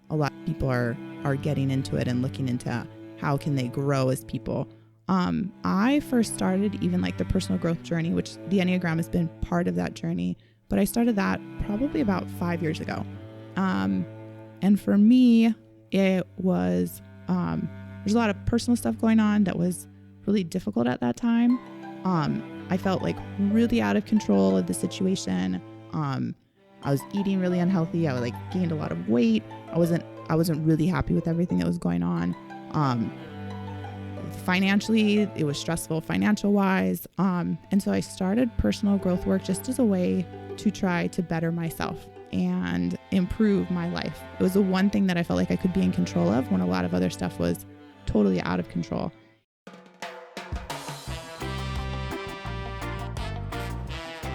a lot of people are getting into it and looking into how can they grow as people. I first started even like the personal growth journey, which the Enneagram has been part of that journey, but I started that probably about 5 years ago. And for me, it was, there's a lot of personal stuff going on that was really difficult at that time. I felt like really out of control of the situation. I was eating really unhealthy. I like gained a lot of weight. I wasn't really happy with everything that was going on. Financially, it was stressful financial wise. And so I started personal growth work just as a way to try to better myself and improve my life. It was the one thing that I felt like I could be in control of when a lot of other stuff was totally out of control.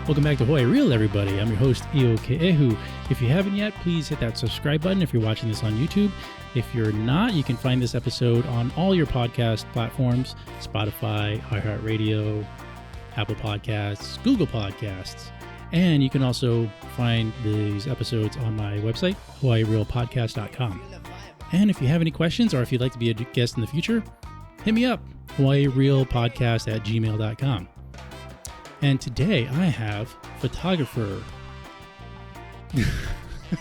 Welcome back to Hawaii Real, everybody. I'm your host, Io Ke'ehu. If you haven't yet, please hit that subscribe button if you're watching this on YouTube. If you're not, you can find this episode on all your podcast platforms, Spotify, iHeartRadio, Apple Podcasts, Google Podcasts. And you can also find these episodes on my website, hawaiirealpodcast.com. And if you have any questions or if you'd like to be a guest in the future, hit me up, hawaiirealpodcast@gmail.com. And today I have photographer.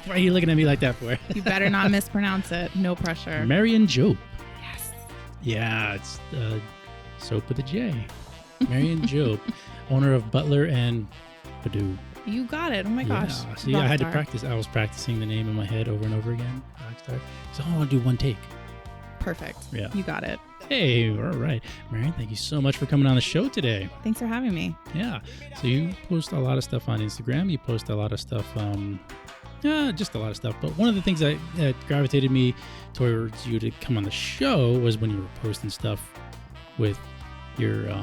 Why are you looking at me like that for? You better not mispronounce it. No pressure. Marian Diop. Yes. Yeah, it's soap with a J. Marian Diop, owner of Butler&Badou. You got it. Oh my gosh. Yeah. See, I had to practice. I was practicing the name in my head over and over again. So I want to do one take. Perfect. Yeah. You got it. Hey, all right. Marian, thank you so much for coming on the show today. Thanks for having me. Yeah. So you post a lot of stuff on Instagram. You post a lot of stuff, just a lot of stuff. But one of the things that gravitated me towards you to come on the show was when you were posting stuff with your,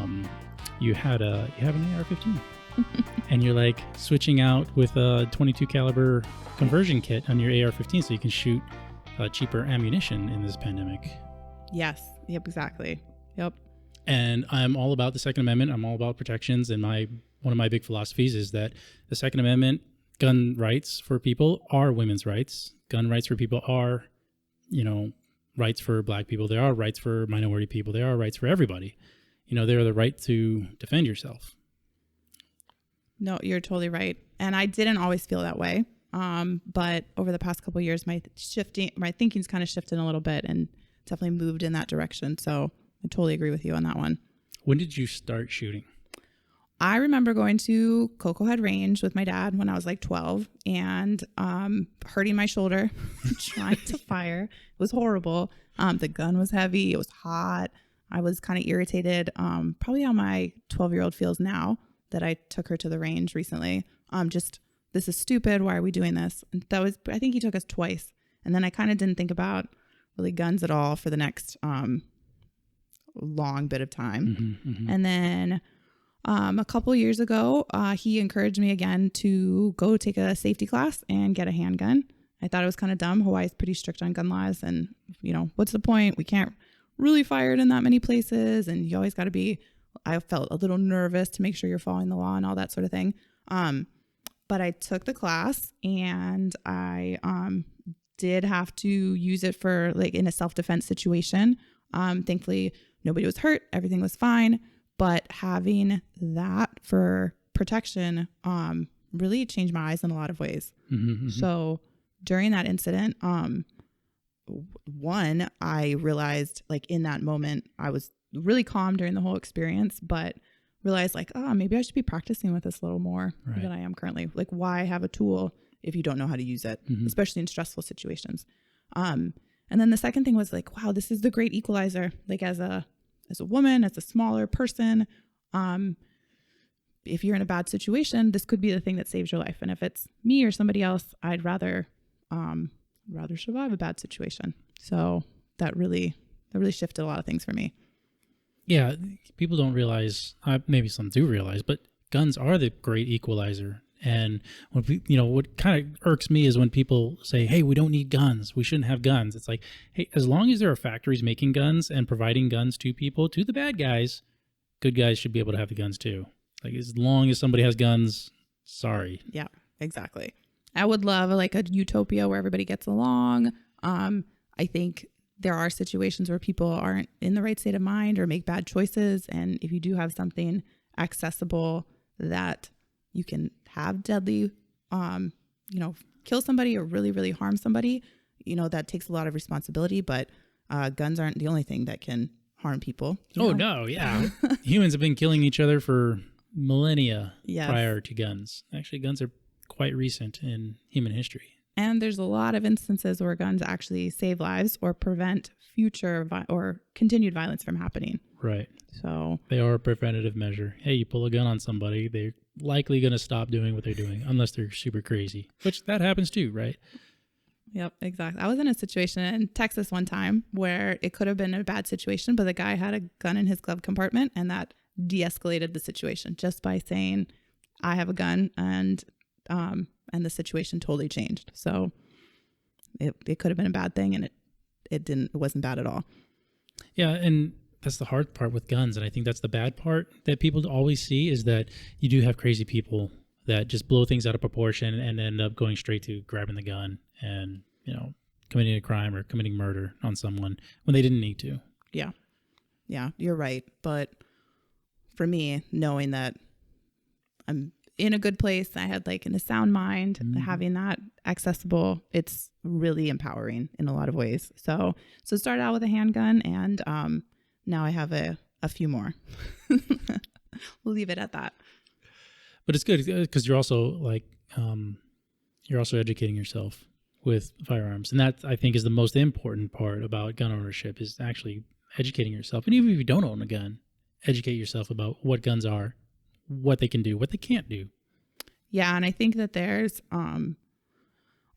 you have an AR-15. And you're like switching out with a 22 caliber conversion kit on your AR-15 so you can shoot cheaper ammunition in this pandemic. Yes. Yep. Exactly. Yep. And I'm all about the Second Amendment. I'm all about protections. And one of my big philosophies is that the Second Amendment, gun rights for people are women's rights. Gun rights for people are, rights for Black people. There are rights for minority people. There are rights for everybody. They are the right to defend yourself. No, you're totally right. And I didn't always feel that way. But over the past couple of years, my thinking's kind of shifted a little bit and definitely moved in that direction. So I totally agree with you on that one. When did you start shooting? I remember going to Cocoa Head Range with my dad when I was like 12 and hurting my shoulder trying to fire. It was horrible. The gun was heavy. It was hot. I was kind of irritated. Probably how my 12-year-old feels now that I took her to the range recently. This is stupid. Why are we doing this? And I think he took us twice. And then I kind of didn't think about really guns at all for the next long bit of time. Mm-hmm, mm-hmm. And then a couple years ago, he encouraged me again to go take a safety class and get a handgun. I thought it was kind of dumb. Hawaii's pretty strict on gun laws. And, what's the point? We can't really fire it in that many places. And you always got to be, I felt a little nervous to make sure you're following the law and all that sort of thing. But I took the class and I did have to use it for like in a self-defense situation. Thankfully, nobody was hurt. Everything was fine. But having that for protection really changed my eyes in a lot of ways. Mm-hmm, mm-hmm. So during that incident, I realized like in that moment, I was really calm during the whole experience, but realized like, maybe I should be practicing with this a little more than I am currently. Like why have a tool if you don't know how to use it, mm-hmm. especially in stressful situations. And then the second thing was like, wow, this is the great equalizer. Like as a woman, as a smaller person, if you're in a bad situation, this could be the thing that saves your life. And if it's me or somebody else, I'd rather survive a bad situation. So that really shifted a lot of things for me. Yeah, people don't realize, maybe some do realize, but guns are the great equalizer. And when what kind of irks me is when people say, hey, we don't need guns. We shouldn't have guns. It's like, hey, as long as there are factories making guns and providing guns to people, to the bad guys, good guys should be able to have the guns too. Like as long as somebody has guns, sorry. Yeah, exactly. I would love like a utopia where everybody gets along. I think there are situations where people aren't in the right state of mind or make bad choices. And if you do have something accessible that you can have deadly, kill somebody or really, really harm somebody, that takes a lot of responsibility, but guns aren't the only thing that can harm people. No, yeah. Humans have been killing each other for millennia prior to guns. Actually, guns are quite recent in human history. And there's a lot of instances where guns actually save lives or prevent future or continued violence from happening. Right. So they are a preventative measure. Hey, you pull a gun on somebody, they're likely going to stop doing what they're doing unless they're super crazy, which that happens too, right? Yep, exactly. I was in a situation in Texas one time where it could have been a bad situation, but the guy had a gun in his glove compartment, and that de-escalated the situation just by saying, I have a gun, and the situation totally changed. So it could have been a bad thing, and it wasn't bad at all. Yeah, and that's the hard part with guns, and I think that's the bad part that people always see is that you do have crazy people that just blow things out of proportion and end up going straight to grabbing the gun and, committing a crime or committing murder on someone when they didn't need to. Yeah. Yeah, you're right. But for me, knowing that I'm in a good place, I had in a sound mind, having that accessible, it's really empowering in a lot of ways. So it started out with a handgun, and now I have a few more. We'll leave it at that. But it's good because you're also educating yourself with firearms. And that, I think, is the most important part about gun ownership, is actually educating yourself. And even if you don't own a gun, educate yourself about what guns are, what they can do, what they can't do. Yeah, and I think that there's, I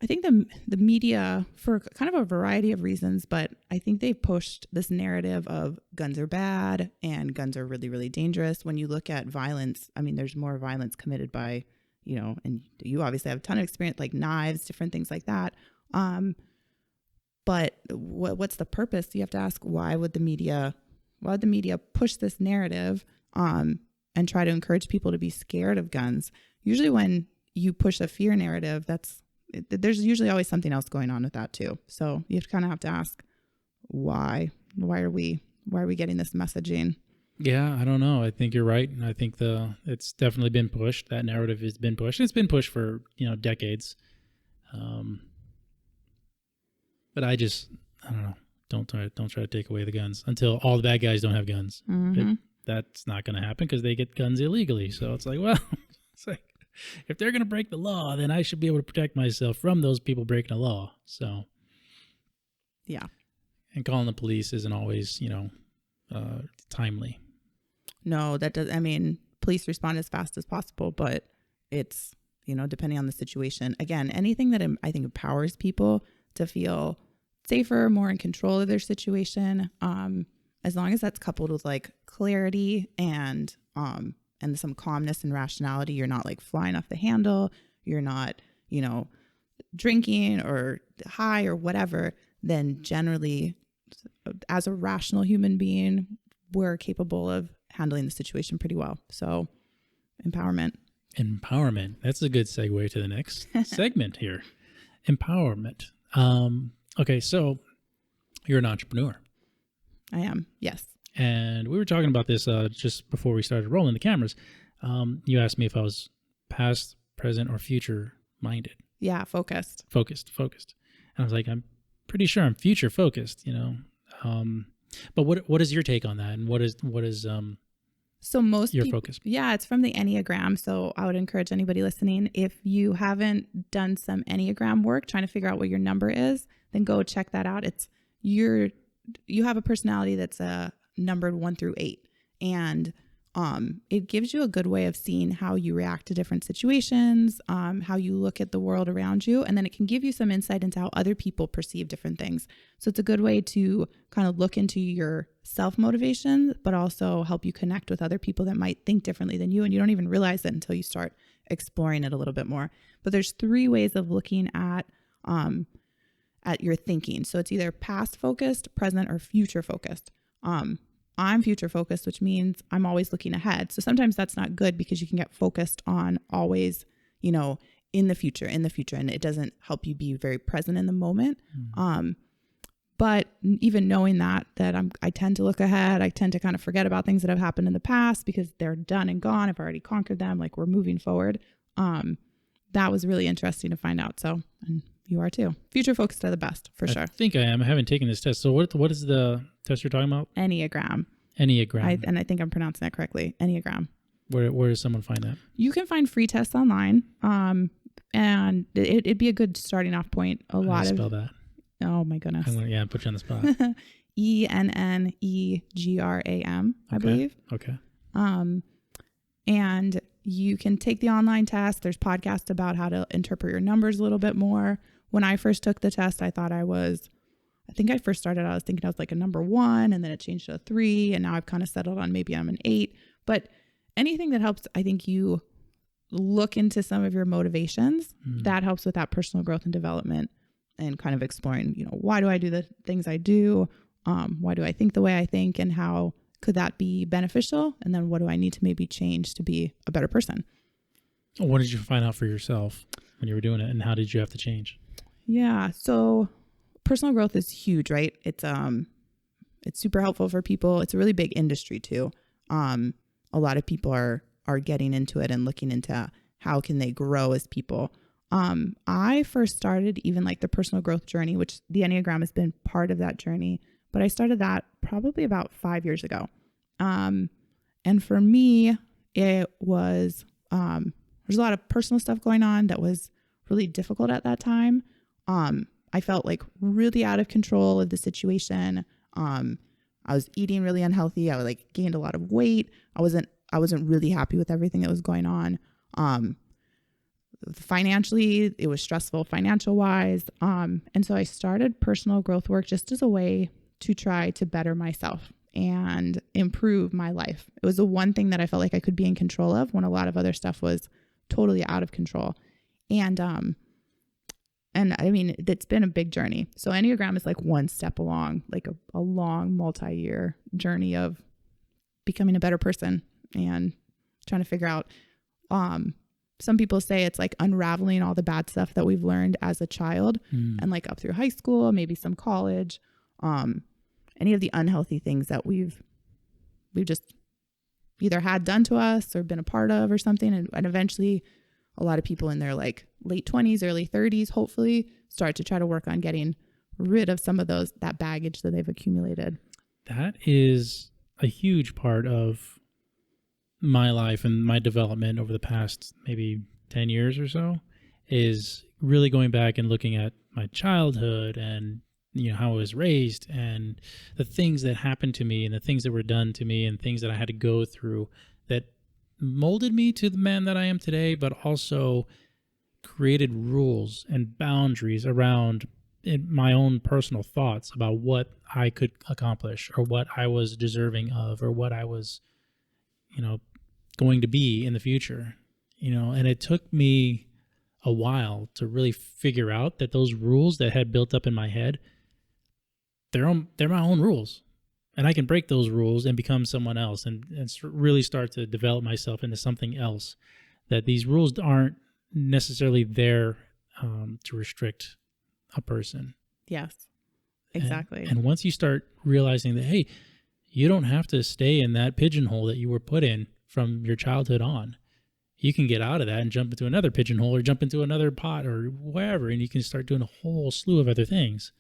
think the media, for kind of a variety of reasons, but I think they've pushed this narrative of guns are bad and guns are really, really dangerous. When you look at violence, I mean, there's more violence committed by, and you obviously have a ton of experience, like knives, different things like that. But what's the purpose? You have to ask, why would the media push this narrative and try to encourage people to be scared of guns? Usually when you push a fear narrative, there's usually always something else going on with that too. So you have to ask, why are we getting this messaging? Yeah, I don't know. I think you're right. And I think it's definitely been pushed. That narrative has been pushed. It's been pushed for, decades. But I don't know. Don't try to take away the guns until all the bad guys don't have guns. Mm-hmm. That's not going to happen because they get guns illegally. So it's if they're going to break the law, then I should be able to protect myself from those people breaking the law. So, yeah. And calling the police isn't always, timely. No, that does. I mean, police respond as fast as possible, but it's, depending on the situation. Again, anything that I think empowers people to feel safer, more in control of their situation, as long as that's coupled with clarity and some calmness and rationality. You're not flying off the handle. You're not, drinking or high or whatever. Then generally, as a rational human being, we're capable of handling the situation pretty well. So empowerment. That's a good segue to the next segment here. Empowerment. Okay. So you're an entrepreneur. I am. Yes. And we were talking about this just before we started rolling the cameras. You asked me if I was past, present, or future minded. Yeah. Focused. And I was like, I'm pretty sure I'm future focused, but what is your take on that? And what is so most your focus? Yeah, it's from the Enneagram. So I would encourage anybody listening, if you haven't done some Enneagram work, trying to figure out what your number is, then go check that out. You have a personality that's numbered 1 through 8, and it gives you a good way of seeing how you react to different situations, how you look at the world around you, and then it can give you some insight into how other people perceive different things. So it's a good way to kind of look into your self-motivation, but also help you connect with other people that might think differently than you, and you don't even realize it until you start exploring it a little bit more. But there's 3 ways of looking at your thinking. So it's either past focused, present, or future focused. I'm future focused, which means I'm always looking ahead. So sometimes that's not good because you can get focused on always, in the future, and it doesn't help you be very present in the moment. But even knowing that I tend to look ahead, I tend to kind of forget about things that have happened in the past because they're done and gone. I've already conquered them. Like, we're moving forward. That was really interesting to find out. So, and you are too. Future focused are the best, for sure. I think I am. I haven't taken this test. So what is the test you're talking about? Enneagram. Enneagram. I think I'm pronouncing that correctly. Enneagram. Where does someone find that? You can find free tests online. And it'd be a good starting off point. How do you spell that? Oh my goodness. Put you on the spot. ENNEGRAM, I believe. Okay. And you can take the online test. There's podcasts about how to interpret your numbers a little bit more. When I first took the test, I think I first started out, I was thinking I was like a number 1, and then it changed to a 3. And now I've kind of settled on maybe I'm an 8. But anything that helps, I think, you look into some of your motivations, that helps with that personal growth and development, and kind of exploring, why do I do the things I do? Why do I think the way I think, and how could that be beneficial? And then what do I need to maybe change to be a better person? What did you find out for yourself when you were doing it, and how did you have to change? Yeah. So personal growth is huge, right? It's super helpful for people. It's a really big industry too. A lot of people are getting into it and looking into how can they grow as people. I first started even like the personal growth journey, which the Enneagram has been part of that journey, but I started that probably about 5 years ago. And for me, it was, there's a lot of personal stuff going on that was really difficult at that time. I felt like really out of control of the situation. I was eating really unhealthy. I like gained a lot of weight. I wasn't really happy with everything that was going on. Financially, it was stressful financial wise. And so I started personal growth work just as a way to try to better myself and improve my life. It was the one thing that I felt like I could be in control of when a lot of other stuff was totally out of control. And I mean, it's been a big journey. So Enneagram is like one step along, like a long multi-year journey of becoming a better person and trying to figure out, some people say it's like unraveling all the bad stuff that we've learned as a child and like up through high school, maybe some college, any of the unhealthy things that we've just either had done to us or been a part of or something. And eventually a lot of people in their like late 20s, early 30s, hopefully start to try to work on getting rid of some of that baggage that they've accumulated. That is a huge part of my life and my development over the past maybe 10 years or so, is really going back and looking at my childhood and how I was raised and the things that happened to me and the things that were done to me and things that I had to go through that molded me to the man that I am today, but also created rules and boundaries around my own personal thoughts about what I could accomplish or what I was deserving of or what I was, going to be in the future, and it took me a while to really figure out that those rules that had built up in my head, they're my own rules, and I can break those rules and become someone else and really start to develop myself into something else, that these rules aren't necessarily there to restrict a person. Yes, exactly. And once you start realizing that, hey, you don't have to stay in that pigeonhole that you were put in from your childhood on. You can get out of that and jump into another pigeonhole or jump into another pot or wherever, and you can start doing a whole slew of other things.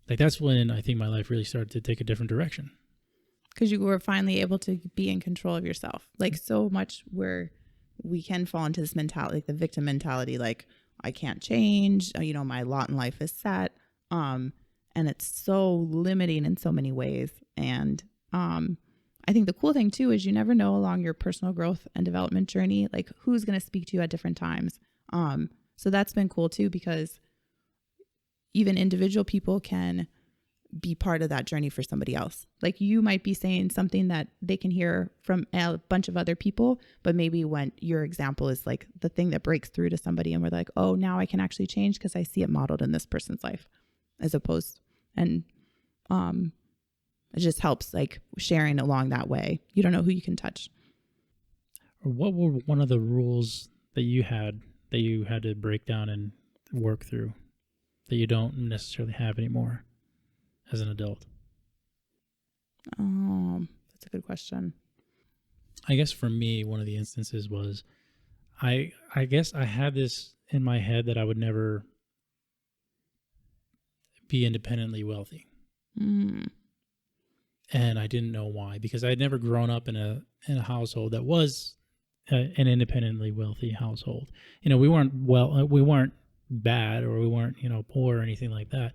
Like, that's when I think my life really started to take a different direction. Because you were finally able to be in control of yourself. Like, so much where we can fall into this mentality, like the victim mentality, like, I can't change, my lot in life is set. And it's so limiting in so many ways. And I think the cool thing too is you never know along your personal growth and development journey, like who's going to speak to you at different times. So that's been cool too, because even individual people can be part of that journey for somebody else. Like, you might be saying something that they can hear from a bunch of other people, but maybe when your example is like the thing that breaks through to somebody and we're like, oh, now I can actually change because I see it modeled in this person's life, as opposed, and it just helps like sharing along that way. You don't know who you can touch. Or what were one of the rules that you had that you had to break down and work through that you don't necessarily have anymore as an adult? That's a good question. I guess for me, one of the instances was I guess I had this in my head that I would never be independently wealthy. And I didn't know why, because I had never grown up in a household that was an independently wealthy household. You know, we weren't bad, or we weren't, poor or anything like that.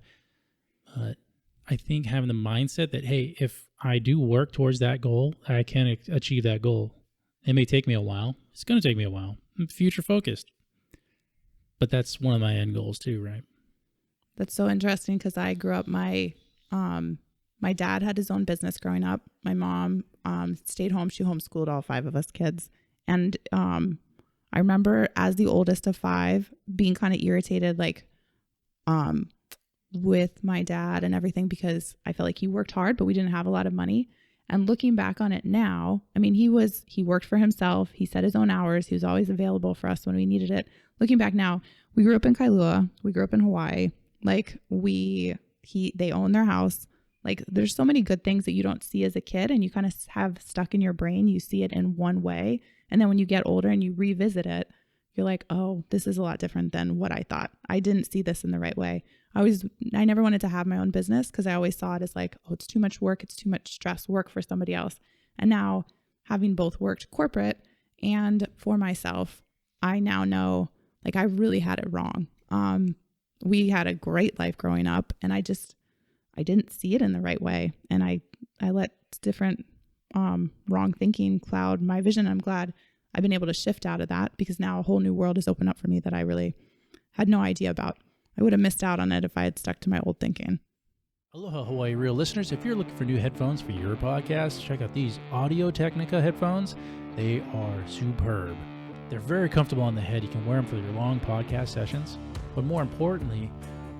But I think having the mindset that, hey, if I do work towards that goal, I can achieve that goal. It may take me a while. It's going to take me a while. I'm future focused. But that's one of my end goals too, right? That's so interesting, because I grew up, my dad had his own business growing up. My mom stayed home. She homeschooled all 5 of us kids. And I remember, as the oldest of 5, being kind of irritated, with my dad and everything, because I felt like he worked hard, but we didn't have a lot of money. And looking back on it now, I mean, he worked for himself. He set his own hours. He was always available for us when we needed it. Looking back now, we grew up in Kailua. We grew up in Hawaii. They own their house. There's so many good things that you don't see as a kid, and you kind of have stuck in your brain. You see it in one way. And then when you get older and you revisit it, you're like, oh, this is a lot different than what I thought. I didn't see this in the right way. I never wanted to have my own business, because I always saw it as oh, it's too much work. It's too much stress, work for somebody else. And now, having both worked corporate and for myself, I now know I really had it wrong. We had a great life growing up, and I didn't see it in the right way. And I let different wrong thinking cloud my vision. I'm glad I've been able to shift out of that, because now a whole new world has opened up for me that I really had no idea about. I would have missed out on it if I had stuck to my old thinking. Aloha, Hawaii Real listeners. If you're looking for new headphones for your podcast, check out these Audio-Technica headphones. They are superb. They're very comfortable on the head. You can wear them for your long podcast sessions. But more importantly,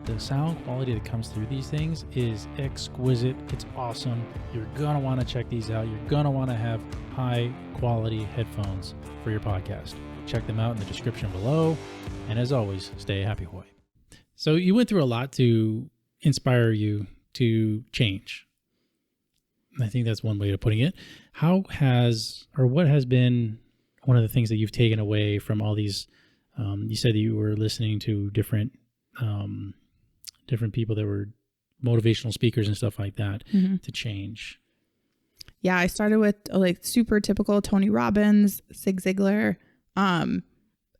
the sound quality that comes through these things is exquisite. It's awesome. You're going to want to check these out. You're going to want to have high quality headphones for your podcast. Check them out in the description below. And as always, stay happy, Hawaii. So you went through a lot to inspire you to change. I think that's one way of putting it. What has been one of the things that you've taken away from all these? You said that you were listening to different people that were motivational speakers and stuff like that to change. Yeah, I started with super typical Tony Robbins, Zig Ziglar, and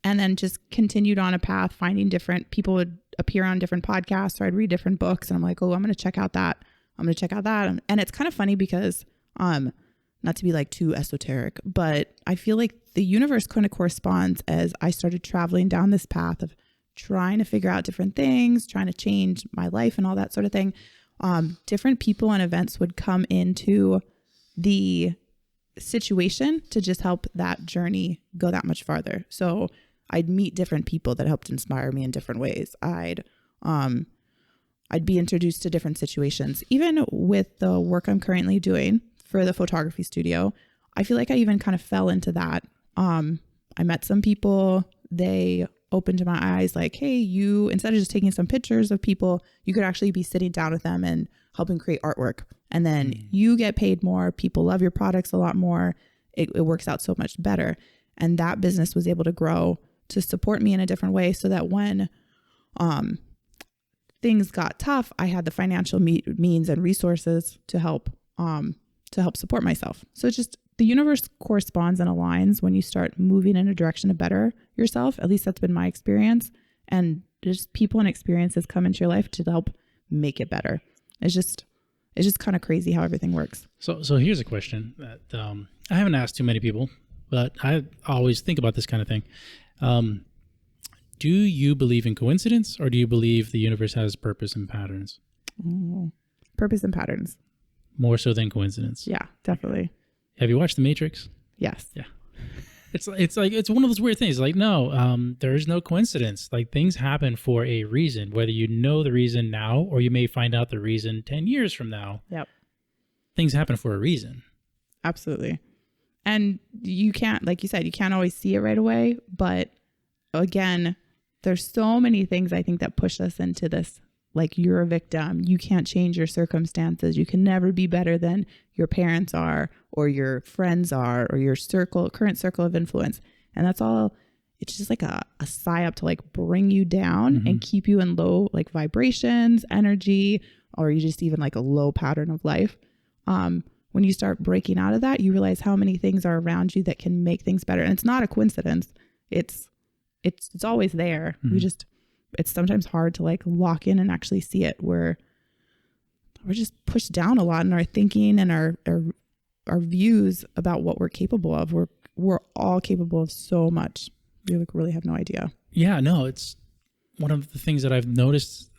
then just continued on a path, finding different people would appear on different podcasts, or I'd read different books, and I'm like, oh, I'm going to check out that. And it's kind of funny because, not to be too esoteric, but I feel like the universe kind of corresponds as I started traveling down this path of trying to figure out different things, trying to change my life and all that sort of thing. Different people and events would come into the situation to just help that journey go that much farther. So I'd meet different people that helped inspire me in different ways. I'd be introduced to different situations. Even with the work I'm currently doing for the photography studio, I feel like I even kind of fell into that. I met some people, they opened my eyes hey, you, instead of just taking some pictures of people, you could actually be sitting down with them and helping create artwork. And then you get paid more. People love your products a lot more. It works out so much better. And that business was able to grow to support me in a different way, so that when things got tough, I had the financial means and resources to help support myself. So it's just, the universe corresponds and aligns when you start moving in a direction to better yourself. At least that's been my experience. And just people and experiences come into your life to help make it better. It's just kind of crazy how everything works. So here's a question that I haven't asked too many people, but I always think about this kind of thing. Do you believe in coincidence, or do you believe the universe has purpose and patterns? Purpose and patterns. More so than coincidence. Yeah, definitely. Have you watched The Matrix? Yes. Yeah. It's one of those weird things. No, there is no coincidence. Things happen for a reason, whether you know the reason now, or you may find out the reason 10 years from now. Yep. Things happen for a reason. Absolutely. And you can't, like you said, you can't always see it right away, but again, there's so many things I think that push us into this, like, you're a victim. You can't change your circumstances. You can never be better than your parents are or your friends are or your current circle of influence. And that's all. It's just like a psyop to like bring you down and keep you in low like vibrations, energy, or you just even like a low pattern of life. When you start breaking out of that, you realize how many things are around you that can make things better. And it's not a coincidence. It's always there. It's sometimes hard to like lock in and actually see it. We're just pushed down a lot in our thinking and our views about what we're capable of. We're all capable of so much. We like really have no idea. Yeah, no, it's one of the things that I've noticed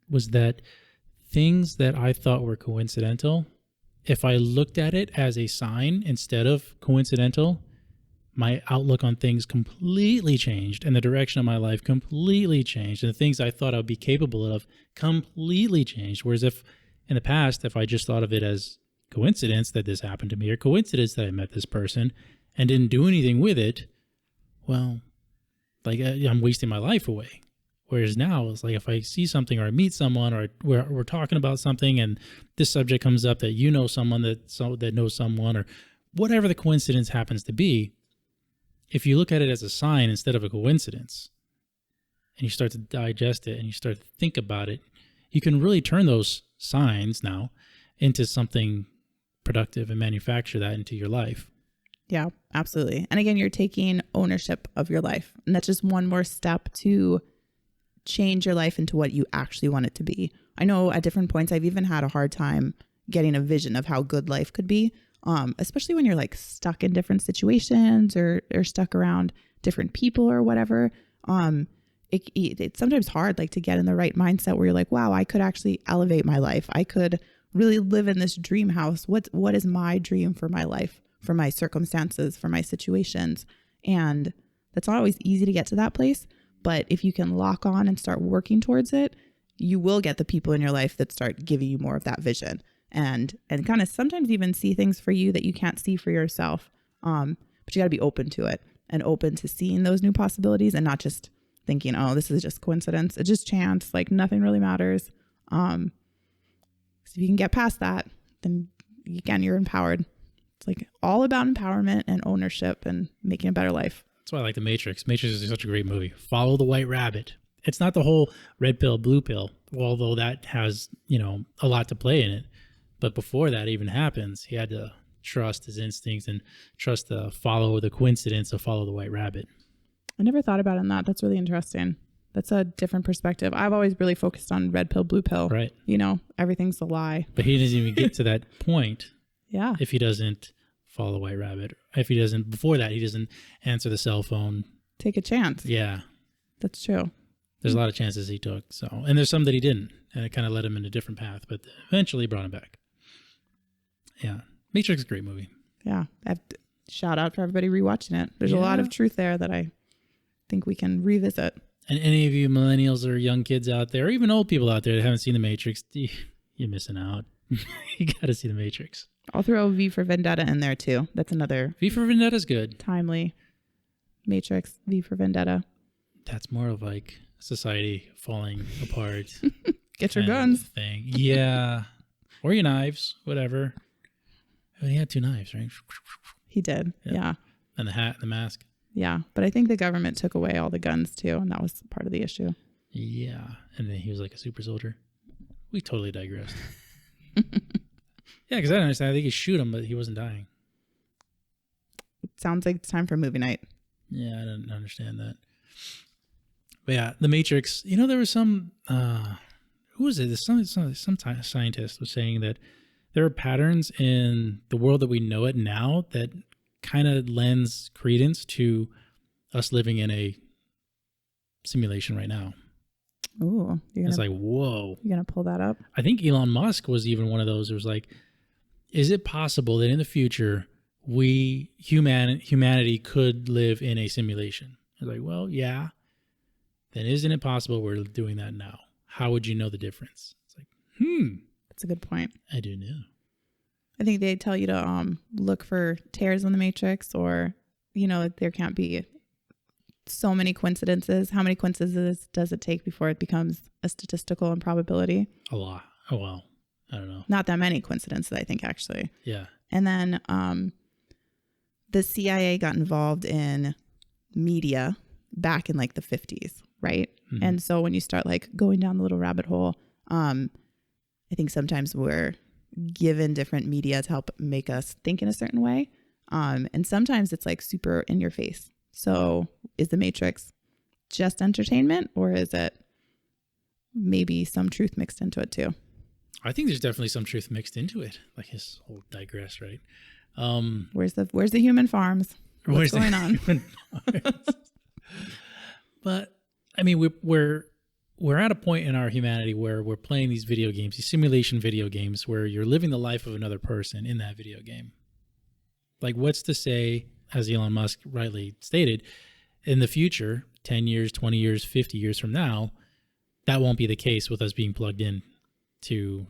was that things that I thought were coincidental, if I looked at it as a sign instead of coincidental, my outlook on things completely changed and the direction of my life completely changed. And the things I thought I would be capable of completely changed. Whereas if in the past, if I just thought of it as coincidence that this happened to me or coincidence that I met this person and didn't do anything with it, well, like I'm wasting my life away. Whereas now it's like if I see something or I meet someone or we're talking about something and this subject comes up that you know someone that knows someone or whatever the coincidence happens to be, if you look at it as a sign instead of a coincidence and you start to digest it and you start to think about it, you can really turn those signs now into something productive and manufacture that into your life. Yeah, absolutely. And again, you're taking ownership of your life. And that's just one more step to change your life into what you actually want it to be. I know at different points, I've even had a hard time getting a vision of how good life could be, especially when you're like stuck in different situations or stuck around different people or whatever. It's sometimes hard like to get in the right mindset where you're like, wow, I could actually elevate my life. I could really live in this dream house. What is my dream for my life, for my circumstances, for my situations? And that's not always easy to get to that place. But if you can lock on and start working towards it, you will get the people in your life that start giving you more of that vision and kind of sometimes even see things for you that you can't see for yourself. But you got to be open to it and open to seeing those new possibilities and not just thinking, oh, this is just coincidence. It's just chance. Like nothing really matters. So if you can get past that, then again, you're empowered. It's like all about empowerment and ownership and making a better life. That's why I like The Matrix. Matrix is such a great movie. Follow the white rabbit. It's not the whole red pill, blue pill, although that has, a lot to play in it. But before that even happens, he had to trust his instincts and trust the coincidence of follow the white rabbit. I never thought about it in that. That's really interesting. That's a different perspective. I've always really focused on red pill, blue pill. Right. Everything's a lie. But he doesn't even get to that point. Yeah. If he doesn't follow the white rabbit. If he doesn't, before that, he doesn't answer the cell phone. Take a chance. Yeah. That's true. There's a lot of chances he took. And there's some that he didn't. And it kind of led him in a different path, but eventually brought him back. Yeah. Matrix is a great movie. Yeah. Shout out for everybody rewatching it. There's a lot of truth there that I think we can revisit. And any of you millennials or young kids out there, or even old people out there that haven't seen The Matrix, you're missing out. You got to see The Matrix. I'll throw V for Vendetta in there too. That's another. V for Vendetta is good. Timely. Matrix, V for Vendetta. That's more of like society falling apart. Get your guns. Thing. Yeah. Or your knives, whatever. He had 2 knives, right? He did. Yeah. And the hat and the mask. Yeah. But I think the government took away all the guns too. And that was part of the issue. Yeah. And then he was like a super soldier. We totally digressed. Yeah, because I don't understand. I think he shoot him, but he wasn't dying. It sounds like it's time for movie night. Yeah, I didn't understand that. But yeah, The Matrix. There was some. Who was it? Some scientist was saying that there are patterns in the world that we know it now that kind of lends credence to us living in a simulation right now. Ooh, it's like, whoa. You're going to pull that up? I think Elon Musk was even one of those. It was like, is it possible that in the future humanity could live in a simulation? I was like, well, yeah. Then isn't it possible we're doing that now? How would you know the difference? It's like, That's a good point. I do know. I think they tell you to look for tears in the matrix, or there can't be so many coincidences. How many coincidences does it take before it becomes a statistical improbability? A lot. Oh, well, I don't know. Not that many coincidences, I think, actually. Yeah. And then the CIA got involved in media back in like the 50s, right? Mm-hmm. And so when you start like going down the little rabbit hole, I think sometimes we're given different media to help make us think in a certain way. And sometimes it's like super in your face. So is The Matrix just entertainment, or is it maybe some truth mixed into it too? I think there's definitely some truth mixed into it. Like his whole digress, right? Where's the human farms? What's going on? But I mean, we're at a point in our humanity where we're playing these video games, these simulation video games, where you're living the life of another person in that video game. Like, what's to say, as Elon Musk rightly stated, in the future, 10 years, 20 years, 50 years from now, that won't be the case with us being plugged in to,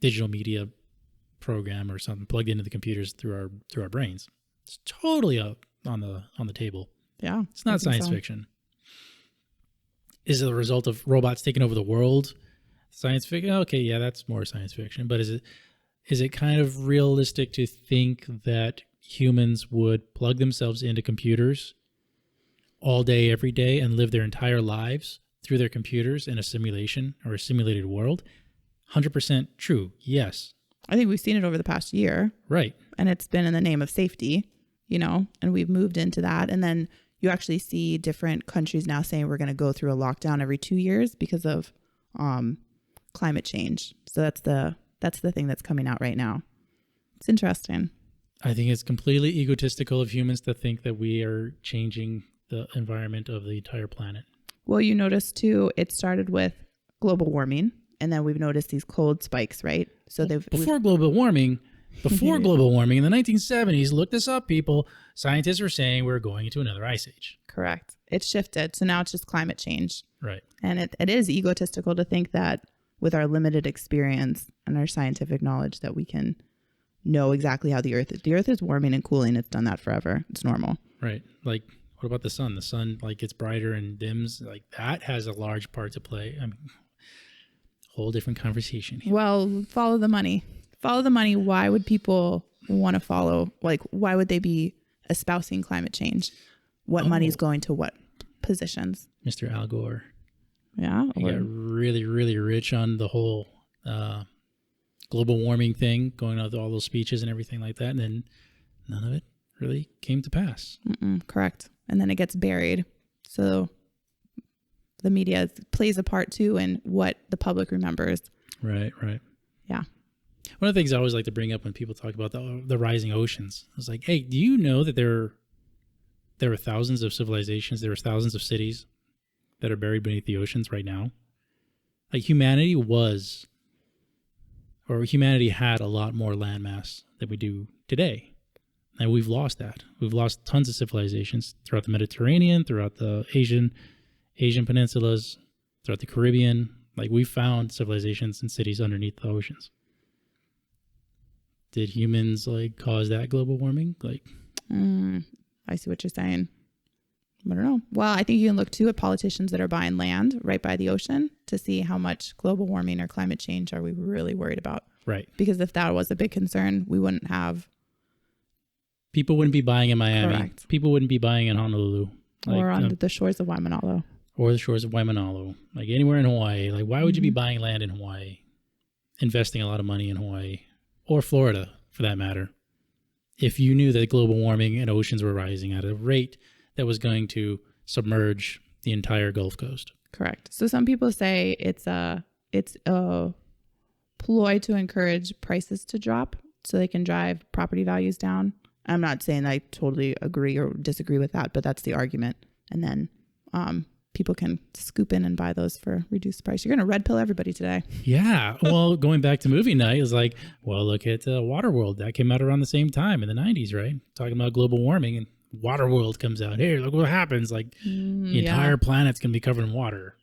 digital media program or something plugged into the computers through our brains. It's totally up on the table. Yeah. It's not science fiction. Is it a result of robots taking over the world? Science fiction? Okay, yeah, that's more science fiction. But is it kind of realistic to think that humans would plug themselves into computers all day, every day, and live their entire lives through their computers in a simulation or a simulated world? 100% true, yes. I think we've seen it over the past year. Right. And it's been in the name of safety, and we've moved into that. And then you actually see different countries now saying we're going to go through a lockdown every 2 years because of climate change. So that's the thing that's coming out right now. It's interesting. I think it's completely egotistical of humans to think that we are changing the environment of the entire planet. Well, you notice too, it started with global warming, and then we've noticed these cold spikes, right? So before global warming in the 1970s, look this up, people, scientists were saying we're going into another ice age. Correct. It's shifted. So now it's just climate change. Right. And it is egotistical to think that with our limited experience and our scientific knowledge that we can know exactly how the Earth is. The Earth is warming and cooling. It's done that forever. It's normal. Right. Like, what about the sun? The sun, like, gets brighter and dims. Like, that has a large part to play. I mean, whole different conversation here. Well, follow the money. Follow the money. Why would people want to follow? Like, why would they be espousing climate change? What money's going to what positions? Mr. Al Gore. Yeah. He got really, really rich on the whole global warming thing, going out with all those speeches and everything like that. And then none of it really came to pass. Correct. And then it gets buried. So the media plays a part too in what the public remembers. Right. Yeah. One of the things I always like to bring up when people talk about the rising oceans, I was like, hey, do you know that there are thousands of civilizations, there are thousands of cities that are buried beneath the oceans right now? Like, humanity had a lot more landmass than we do today. And we've lost that. We've lost tons of civilizations throughout the Mediterranean, throughout the Asian peninsulas, throughout the Caribbean. Like, we found civilizations and cities underneath the oceans. Did humans cause that global warming? I see what you're saying. I don't know. Well, I think you can look too at politicians that are buying land right by the ocean to see how much global warming or climate change are we really worried about. Right. Because if that was a big concern, we wouldn't have. People wouldn't be buying in Miami. Correct. People wouldn't be buying in Honolulu. Or on the shores of Waimanalo. Or the shores of Waimanalo. Like, anywhere in Hawaii. Like, why would you be buying land in Hawaii? Investing a lot of money in Hawaii. Or Florida, for that matter. If you knew that global warming and oceans were rising at a rate that was going to submerge the entire Gulf Coast. Correct. So some people say it's a ploy to encourage prices to drop so they can drive property values down. I'm not saying I totally agree or disagree with that, but that's the argument. And then people can scoop in and buy those for reduced price. You're going to red pill everybody today. Yeah. Well, going back to movie night, it's like, well, look at Waterworld. That came out around the same time in the 90s, right? Talking about global warming, and Waterworld comes out. Here, look what happens. Like, the entire planet's going to be covered in water.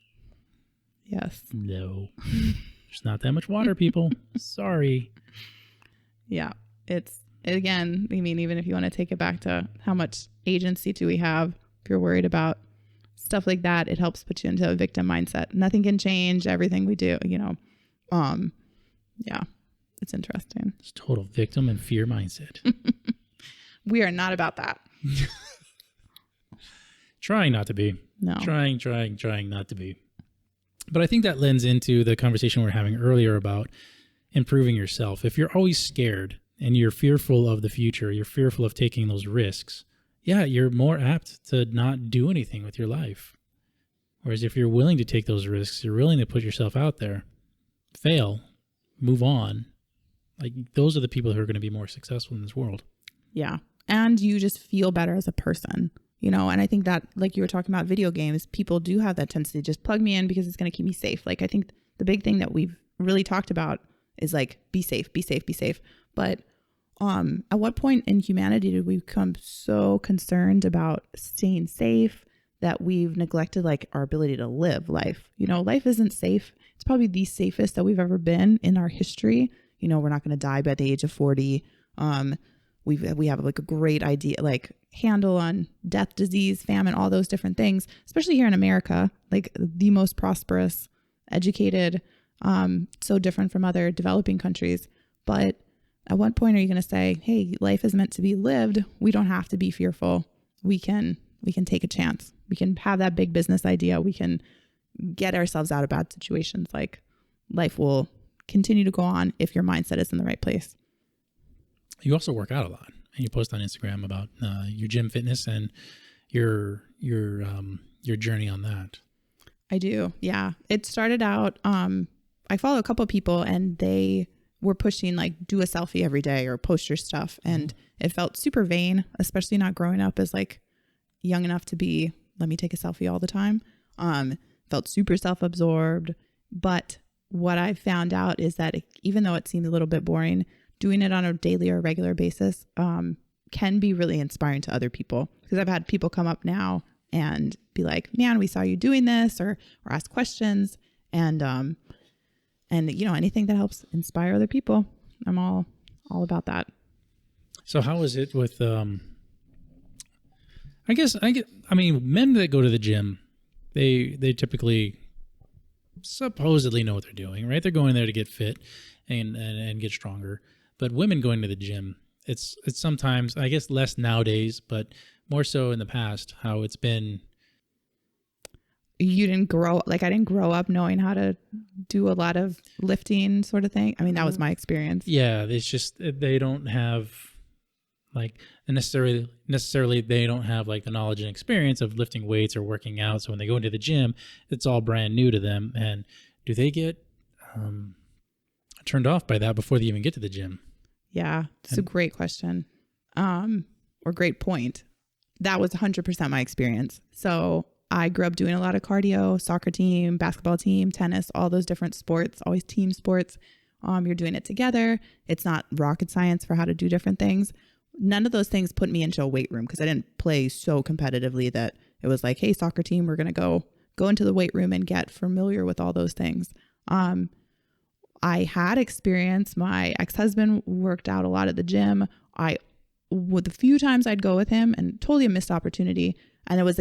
Yes. No. There's not that much water, people. Sorry. Yeah. It's, again, I mean, even if you want to take it back to how much agency do we have, if you're worried about stuff like that, it helps put you into a victim mindset. Nothing can change everything we do, yeah, it's interesting. It's total victim and fear mindset. We are not about that. Trying not to be. No. Trying not to be. But I think that lends into the conversation we were having earlier about improving yourself. If you're always scared and you're fearful of the future, you're fearful of taking those risks, yeah, you're more apt to not do anything with your life. Whereas if you're willing to take those risks, you're willing to put yourself out there, fail, move on, like those are the people who are going to be more successful in this world. Yeah. And you just feel better as a person, and I think that, like you were talking about video games, people do have that tendency to just plug me in because it's going to keep me safe. Like, I think the big thing that we've really talked about is like, be safe, be safe, be safe. But at what point in humanity did we become so concerned about staying safe that we've neglected like our ability to live life? Life isn't safe. It's probably the safest that we've ever been in our history. We're not going to die by the age of 40. We have like a great idea, like handle on death, disease, famine, all those different things, especially here in America, like the most prosperous, educated, so different from other developing countries. But at what point are you going to say, hey, life is meant to be lived. We don't have to be fearful. We can take a chance. We can have that big business idea. We can get ourselves out of bad situations. Like, life will continue to go on if your mindset is in the right place. You also work out a lot, and you post on Instagram about your gym fitness and your journey on that. I do. Yeah. It started out, I follow a couple of people and they were pushing like do a selfie every day or post your stuff. And it felt super vain, especially not growing up as like young enough to be, let me take a selfie all the time. Felt super self-absorbed. But what I found out is that even though it seemed a little bit boring, doing it on a daily or regular basis can be really inspiring to other people. Because I've had people come up now and be like, man, we saw you doing this, or ask questions. And anything that helps inspire other people, I'm all about that. So how is it with, men that go to the gym, they typically supposedly know what they're doing, right? They're going there to get fit and get stronger. But women going to the gym, it's sometimes, I guess less nowadays, but more so in the past, how it's been. You didn't grow, like I didn't grow up knowing how to do a lot of lifting sort of thing. I mean, that was my experience. Yeah, it's just, they don't have like necessarily they don't have like the knowledge and experience of lifting weights or working out. So when they go into the gym, it's all brand new to them. And do they get turned off by that before they even get to the gym? Yeah, it's a great question, or great point. That was 100% my experience. So I grew up doing a lot of cardio, soccer team, basketball team, tennis, all those different sports, always team sports. You're doing it together. It's not rocket science for how to do different things. None of those things put me into a weight room because I didn't play so competitively that it was like, hey, soccer team, we're going to go into the weight room and get familiar with all those things. I had experience. My ex-husband worked out a lot at the gym. With the few times I'd go with him, and totally a missed opportunity. And it was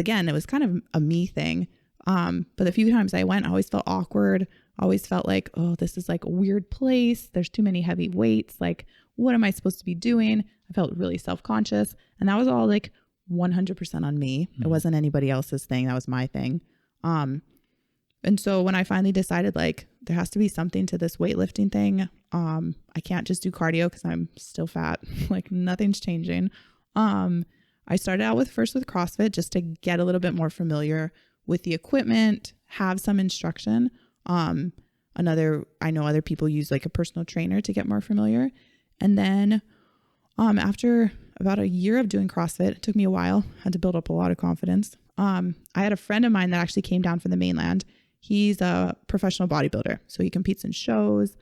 kind of a me thing. But the few times I went, I always felt awkward. Always felt like, oh, this is like a weird place. There's too many heavy weights. Like, what am I supposed to be doing? I felt really self-conscious. And that was all like 100% on me. It wasn't anybody else's thing. That was my thing. And so when I finally decided like there has to be something to this weightlifting thing, I can't just do cardio because I'm still fat. Like, nothing's changing. I started out with CrossFit just to get a little bit more familiar with the equipment, have some instruction. I know other people use like a personal trainer to get more familiar. And then after about a year of doing CrossFit, it took me a while, had to build up a lot of confidence. I had a friend of mine that actually came down from the mainland. He's a professional bodybuilder, so he competes in shows.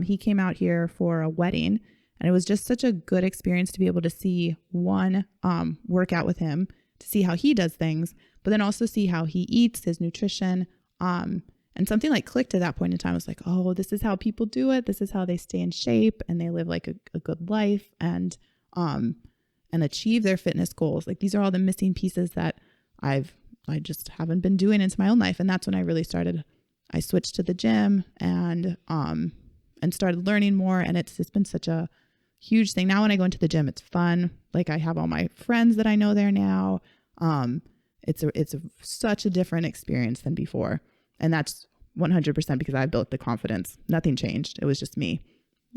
He came out here for a wedding, and it was just such a good experience to be able to see one, work out with him, to see how he does things, but then also see how he eats, his nutrition. And something like clicked at that point in time. I was like, oh, this is how people do it. This is how they stay in shape and they live like a good life and achieve their fitness goals. Like, these are all the missing pieces that I just haven't been doing into my own life. And that's when I switched to the gym and started learning more. And it's just been such a huge thing. Now when I go into the gym, it's fun. Like I have all my friends that I know there now. It's such a different experience than before. And that's 100% because I built the confidence. Nothing changed. It was just me.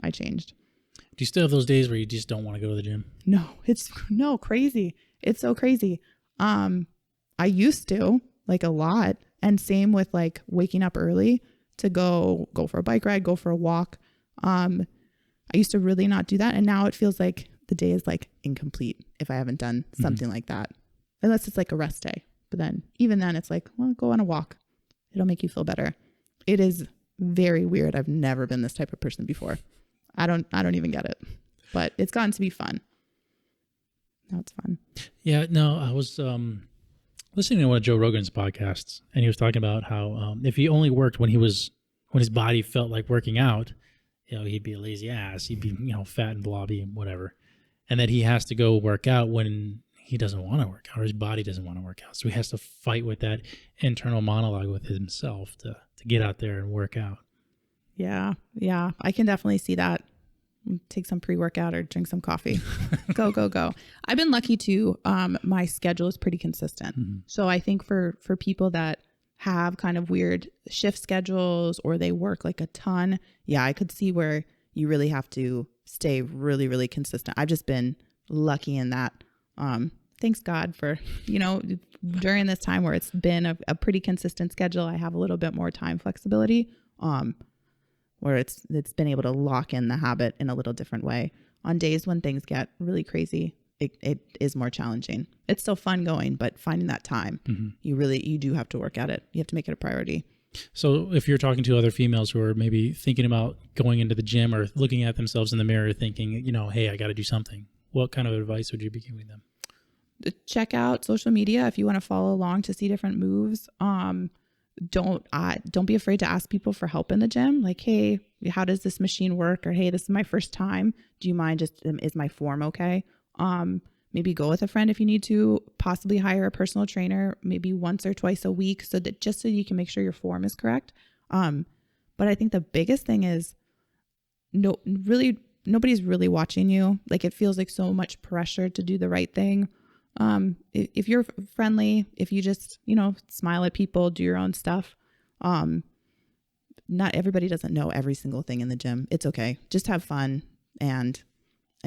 I changed. Do you still have those days where you just don't want to go to the gym? No, crazy. It's so crazy. I used to, like, a lot. And same with like waking up early to go for a bike ride, go for a walk. I used to really not do that. And now it feels like the day is like incomplete if I haven't done something like that, unless it's like a rest day. But then even then it's like, well, go on a walk. It'll make you feel better. It is very weird. I've never been this type of person before. I don't even get it, but it's gotten to be fun. Now it's fun. Yeah, no, I was listening to one of Joe Rogan's podcasts, and he was talking about how if he only worked when his body felt like working out, he'd be a lazy ass. He'd be, fat and blobby and whatever. And that he has to go work out when he doesn't want to work out or his body doesn't want to work out. So he has to fight with that internal monologue with himself to get out there and work out. Yeah. I can definitely see that. Take some pre-workout or drink some coffee. Go. I've been lucky too. My schedule is pretty consistent. Mm-hmm. So I think for people that have kind of weird shift schedules or they work like a ton, I could see where you really have to stay really, really consistent. I've just been lucky in that. Thanks God for, during this time where it's been a pretty consistent schedule, I have a little bit more time flexibility, where it's been able to lock in the habit in a little different way. On days when things get really crazy, it is more challenging. It's still fun going, but finding that time, you do have to work at it. You have to make it a priority. So if you're talking to other females who are maybe thinking about going into the gym or looking at themselves in the mirror thinking, hey, I got to do something, what kind of advice would you be giving them? Check out social media if you want to follow along to see different moves. Don't be afraid to ask people for help in the gym. Like, hey, how does this machine work? Or, hey, this is my first time. Do you mind is my form okay? Maybe go with a friend if you need to, possibly hire a personal trainer, maybe once or twice a week so you can make sure your form is correct. But I think the biggest thing is nobody's really watching you. Like, it feels like so much pressure to do the right thing. If you're friendly, if you just, smile at people, do your own stuff. Not everybody doesn't know every single thing in the gym. It's okay. Just have fun and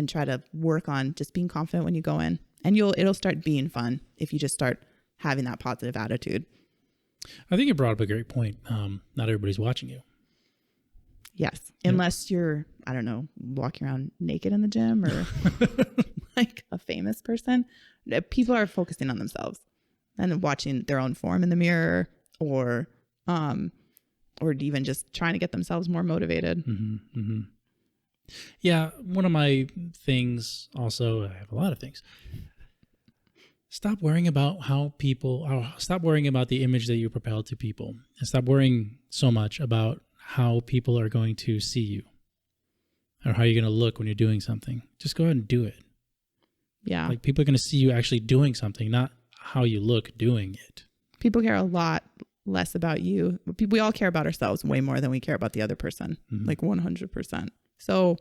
try to work on just being confident when you go in, and it'll start being fun if you just start having that positive attitude. I think you brought up a great point. Not everybody's watching you. Yes. Unless you're, I don't know, walking around naked in the gym or like a famous person. People are focusing on themselves and watching their own form in the mirror or even just trying to get themselves more motivated. Mm-hmm, mm-hmm. Yeah. One of my things also, I have a lot of things. Stop worrying about stop worrying about the image that you propel to people, and stop worrying so much about how people are going to see you or how you're going to look when you're doing something. Just go ahead and do it. Yeah. Like, people are going to see you actually doing something, not how you look doing it. People care a lot less about you. We all care about ourselves way more than we care about the other person, like 100%. So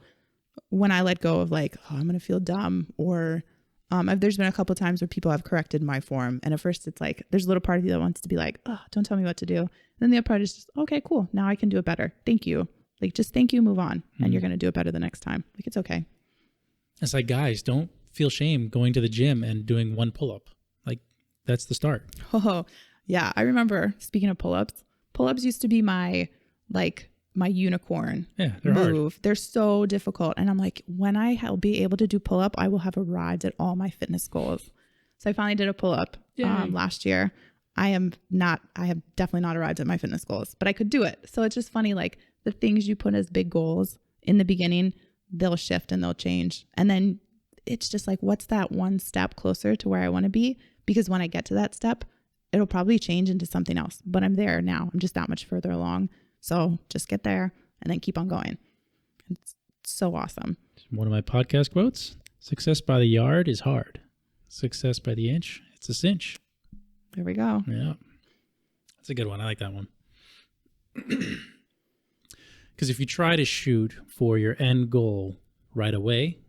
when I let go of like, I'm going to feel dumb, or there's been a couple of times where people have corrected my form. And at first it's like, there's a little part of you that wants to be like, oh, don't tell me what to do. And then the other part is just, okay, cool. Now I can do it better. Thank you. Like, just thank you, move on. And you're going to do it better the next time. Like, it's okay. It's like, guys, don't feel shame going to the gym and doing one pull-up. Like, that's the start. Oh, yeah. I remember, speaking of pull-ups used to be my unicorn move. Hard. They're so difficult. And I'm like, when I'll be able to do pull-up, I will have arrived at all my fitness goals. So I finally did a pull-up last year. I have definitely not arrived at my fitness goals, but I could do it. So it's just funny, like, the things you put as big goals in the beginning, they'll shift and they'll change. And then it's just like, what's that one step closer to where I want to be? Because when I get to that step, it'll probably change into something else, but I'm there now. I'm just that much further along. So just get there and then keep on going. It's so awesome. One of my podcast quotes: success by the yard is hard. Success by the inch, it's a cinch. There we go. Yeah. That's a good one. I like that one. Because if you try to shoot for your end goal right away,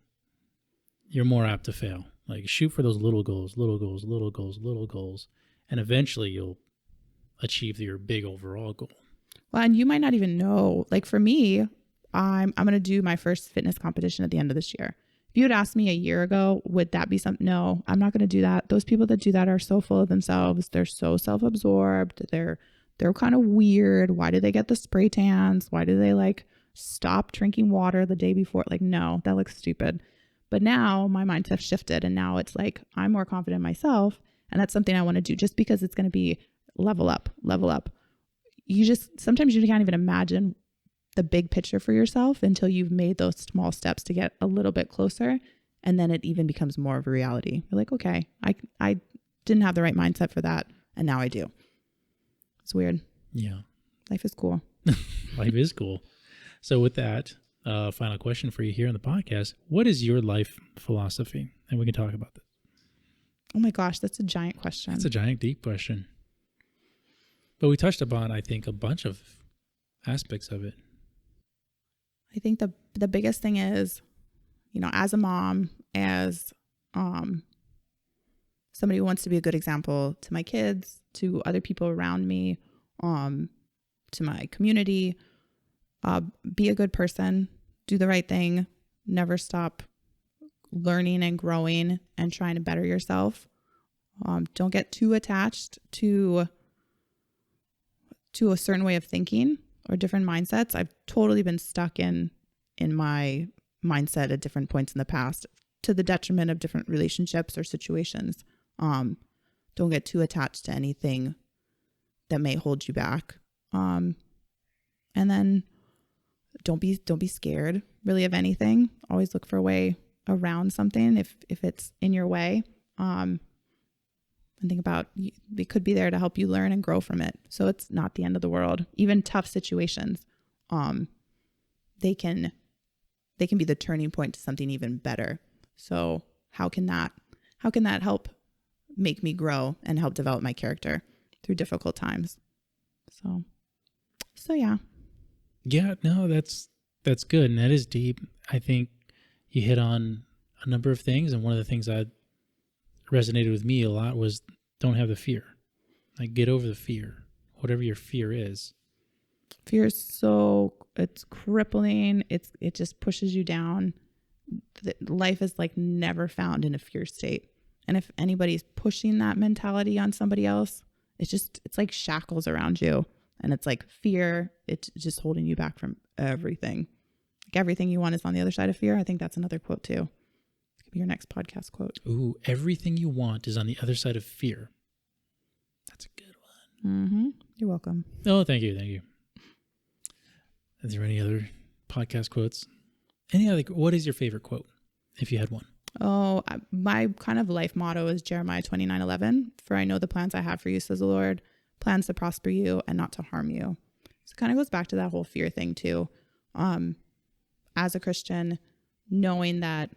you're more apt to fail. Like, shoot for those little goals, and eventually you'll achieve your big overall goal. Well, and you might not even know. Like for me, I'm going to do my first fitness competition at the end of this year. If you had asked me a year ago, would that be something? No, I'm not going to do that. Those people that do that are so full of themselves. They're so self-absorbed. They're kind of weird. Why do they get the spray tans? Why do they like stop drinking water the day before? Like, no, that looks stupid. But now my mindset shifted, and now it's like I'm more confident in myself, and that's something I want to do just because it's going to be level up. Sometimes you can't even imagine the big picture for yourself until you've made those small steps to get a little bit closer. And then it even becomes more of a reality. You're like, okay, I didn't have the right mindset for that, and now I do. It's weird. Yeah. Life is cool. Life is cool. So with that, final question for you here on the podcast. What is your life philosophy? And we can talk about this. Oh my gosh, that's a giant question. That's a giant, deep question. But we touched upon, I think, a bunch of aspects of it. I think the biggest thing is, as a mom, as somebody who wants to be a good example to my kids, to other people around me, to my community, be a good person, do the right thing, never stop learning and growing and trying to better yourself. Don't get too attached to a certain way of thinking or different mindsets. I've totally been stuck in my mindset at different points in the past to the detriment of different relationships or situations. Don't get too attached to anything that may hold you back. And then don't be scared really of anything. Always look for a way around something if it's in your way. And think about it could be there to help you learn and grow from it. So it's not the end of the world. Even tough situations, they can be the turning point to something even better. So how can that help make me grow and help develop my character through difficult times? So yeah. Yeah, no, that's good. And that is deep. I think you hit on a number of things. And one of the things that resonated with me a lot was don't have the fear. Like, get over the fear, whatever your fear is. Fear is it's crippling. It just pushes you down. Life is like never found in a fear state. And if anybody's pushing that mentality on somebody else, it's like shackles around you. And it's like fear, it's just holding you back from everything. Like everything you want is on the other side of fear. I think that's another quote too. It could be your next podcast quote. Ooh, everything you want is on the other side of fear. That's a good one. Mm-hmm. You're welcome. Oh, thank you. Is there any other podcast quotes? What is your favorite quote, if you had one? Oh, my kind of life motto is Jeremiah 29:11. For I know the plans I have for you, says the Lord, plans to prosper you and not to harm you. So it kind of goes back to that whole fear thing too. As a Christian, knowing that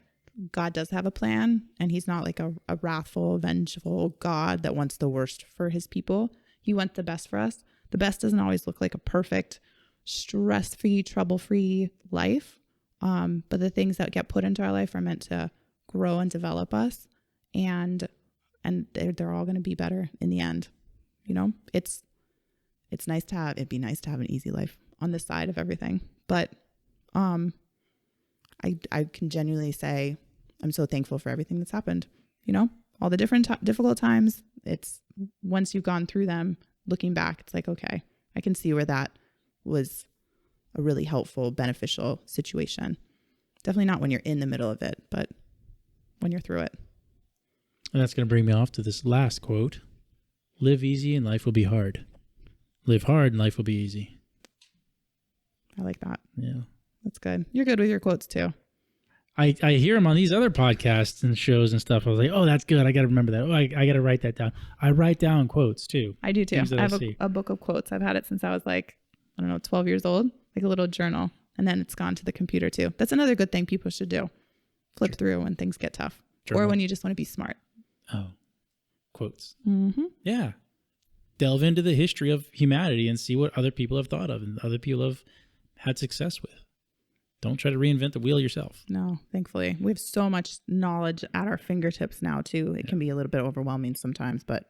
God does have a plan and he's not like a wrathful, vengeful God that wants the worst for his people. He wants the best for us. The best doesn't always look like a perfect, stress-free, trouble-free life. But the things that get put into our life are meant to grow and develop us. And they're all going to be better in the end. It'd be nice to have an easy life on this side of everything. But I can genuinely say I'm so thankful for everything that's happened. All the different difficult times. It's once you've gone through them, looking back, it's like, okay, I can see where that was a really helpful, beneficial situation. Definitely not when you're in the middle of it, but when you're through it. And that's going to bring me off to this last quote. Live easy and life will be hard. Live hard and life will be easy. I like that. Yeah. That's good. You're good with your quotes too. I hear them on these other podcasts and shows and stuff. I was like, oh, that's good. I got to remember that. Oh, I got to write that down. I write down quotes too. I do too. I have a book of quotes. I've had it since I was 12 years old, like a little journal. And then it's gone to the computer too. That's another good thing people should do. Flip through when things get tough. Journal. Or when you just want to be smart. Oh, quotes. Mm-hmm. Yeah. Delve into the history of humanity and see what other people have thought of and other people have had success with. Don't try to reinvent the wheel yourself. No, thankfully. We have so much knowledge at our fingertips now, too. It can be a little bit overwhelming sometimes, but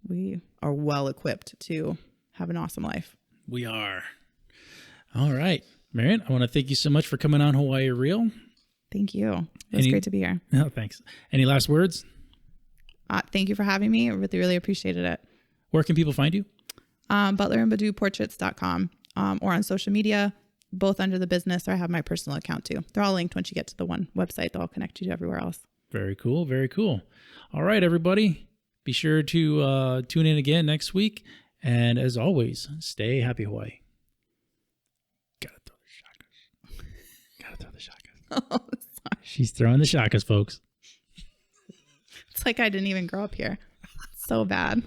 we are well equipped to have an awesome life. We are. All right. Marian, I want to thank you so much for coming on Hawaii Real. Thank you. It was great to be here. Oh, thanks. Any last words? Thank you for having me. I really, really appreciated it. Where can people find you? Butler&Badou portraits.com or on social media, both under the business, or I have my personal account too. They're all linked once you get to the one website. They'll connect you to everywhere else. Very cool. Very cool. All right, everybody. Be sure to tune in again next week. And as always, stay happy, Hawaii. Gotta throw the shakas. Gotta throw the shakas. Oh, sorry. She's throwing the shakas, folks. It's like I didn't even grow up here. It's so bad.